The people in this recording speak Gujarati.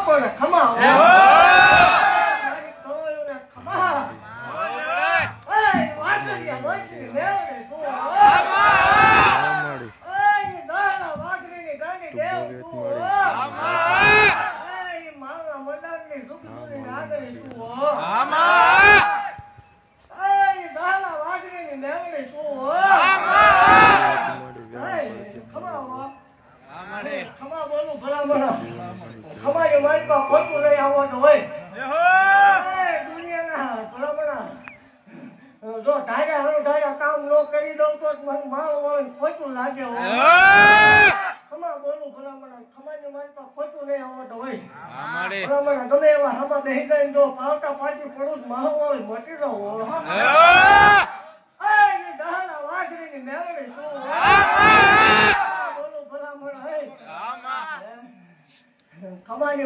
લોકોને ખમા મારી કરોળોને ખમા વાઘરિયા વંશની મેળવે શું દાણા વાઘરીની ગાની દેવ શું મારા મંડારની સુખની નાગરી શું દાણા વાઘરીની મેળવે શું ખમા બોલું ભલા ખમાની મારી પાસે ખોટું નહીં આવવાનું હોય દુનિયાના ભલા જો ધાર્યા કામ ન કરી દઉં તો મને માલ વળે ખોટું લાગે ખમા બોલું ભલા ખમાની મારી પાસે ખોટું નહીં આવવાનું હોય ભલા તમે એવા હમા બેહી ગઈને જો પાવતા પાછી પડું માલ વળે મટી રહું દહાડા વાઘરીની મેળવી શું ખમાની